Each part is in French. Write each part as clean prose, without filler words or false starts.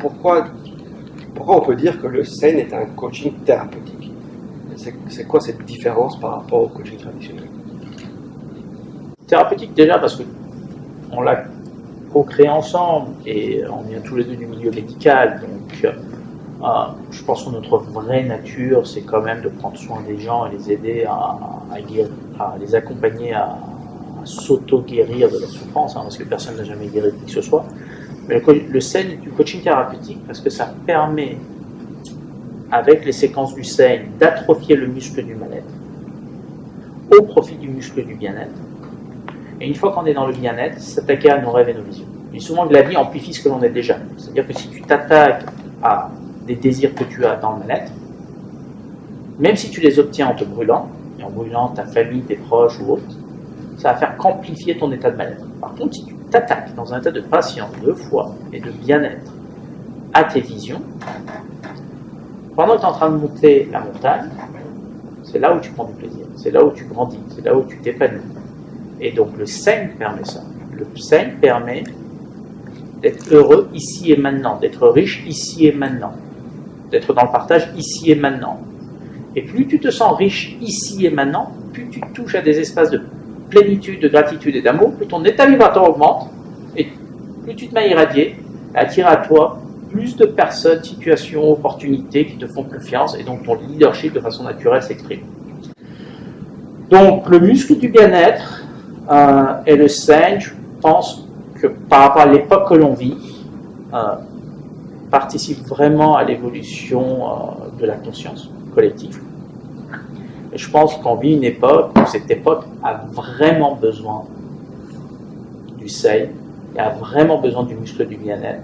pourquoi on peut dire que le Zen est un coaching thérapeutique? C'est quoi cette différence par rapport au coaching traditionnel? Thérapeutique déjà parce que on l'a co-créé ensemble et on vient tous les deux du milieu médical, donc je pense que notre vraie nature c'est quand même de prendre soin des gens et les aider à les accompagner à s'auto-guérir de leur souffrance, parce que personne n'a jamais guéri de qui que ce soit. Mais le Zen est du coaching thérapeutique parce que ça permet, avec les séquences du Zen, d'atrophier le muscle du mal-être au profit du muscle du bien-être. Et une fois qu'on est dans le bien-être, s'attaquer à nos rêves et nos visions. Je dis souvent que la vie amplifie ce que l'on est déjà. C'est-à-dire que si tu t'attaques à des désirs que tu as dans le mal-être, même si tu les obtiens en te brûlant, et en brûlant ta famille, tes proches ou autres, ça va faire qu'amplifier ton état de mal-être. Par contre, si tu t'attaques dans un état de patience, de foi et de bien-être à tes visions, pendant que tu es en train de monter la montagne, c'est là où tu prends du plaisir, c'est là où tu grandis, c'est là où tu t'épanouis. Et donc le Zen permet ça. Le Zen permet d'être heureux ici et maintenant, d'être riche ici et maintenant, d'être dans le partage ici et maintenant. Et plus tu te sens riche ici et maintenant, plus tu touches à des espaces de plénitude, de gratitude et d'amour, plus ton état vibratoire augmente, et plus tu te mets à irradier, à attirer à toi plus de personnes, situations, opportunités qui te font confiance, et donc ton leadership de façon naturelle s'exprime. Donc le muscle du bien-être et le Zen, je pense que par rapport à l'époque que l'on vit, participe vraiment à l'évolution de la conscience collective. Et je pense qu'on vit une époque où cette époque a vraiment besoin du Zen et a vraiment besoin du muscle du bien-être.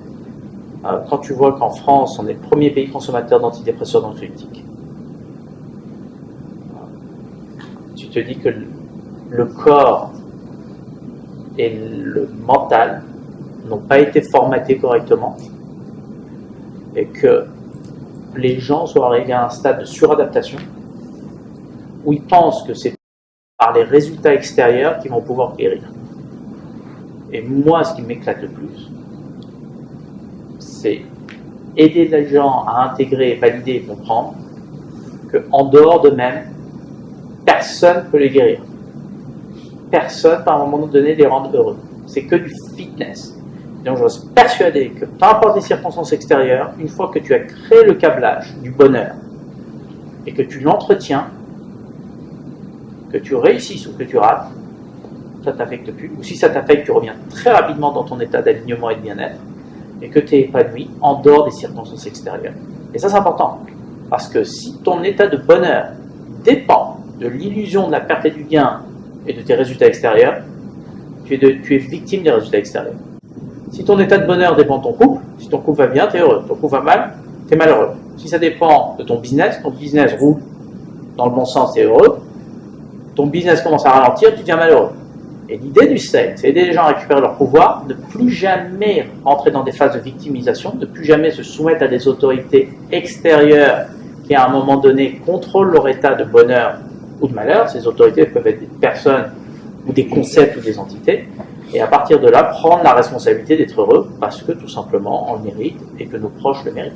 Quand tu vois qu'en France, on est le premier pays consommateur d'antidépresseurs anxiolytiques, tu te dis que le corps et le mental n'ont pas été formatés correctement et que les gens sont arrivés à un stade de suradaptation où ils pensent que c'est par les résultats extérieurs qu'ils vont pouvoir guérir. Et moi, ce qui m'éclate le plus, c'est aider les gens à intégrer, valider et comprendre qu'en dehors d'eux-mêmes, personne ne peut les guérir. Personne, par un moment donné, les rend heureux. C'est que du fitness. Donc, je suis persuadé que, peu importe les circonstances extérieures, une fois que tu as créé le câblage du bonheur et que tu l'entretiens, que tu réussisses ou que tu rates, ça ne t'affecte plus. Ou si ça t'affecte, tu reviens très rapidement dans ton état d'alignement et de bien-être et que tu es épanoui en dehors des circonstances extérieures. Et ça, c'est important. Parce que si ton état de bonheur dépend de l'illusion de la perte et du gain et de tes résultats extérieurs, tu es victime des résultats extérieurs. Si ton état de bonheur dépend de ton couple, si ton couple va bien, tu es heureux. Ton couple va mal, tu es malheureux. Si ça dépend de ton business roule dans le bon sens, tu es heureux. Ton business commence à ralentir, tu deviens malheureux. Et l'idée du Zen, c'est aider les gens à récupérer leur pouvoir, ne plus jamais rentrer dans des phases de victimisation, ne plus jamais se soumettre à des autorités extérieures qui, à un moment donné, contrôlent leur état de bonheur ou de malheur. Ces autorités peuvent être des personnes ou des concepts ou des entités. Et à partir de là, prendre la responsabilité d'être heureux parce que, tout simplement, on le mérite et que nos proches le méritent.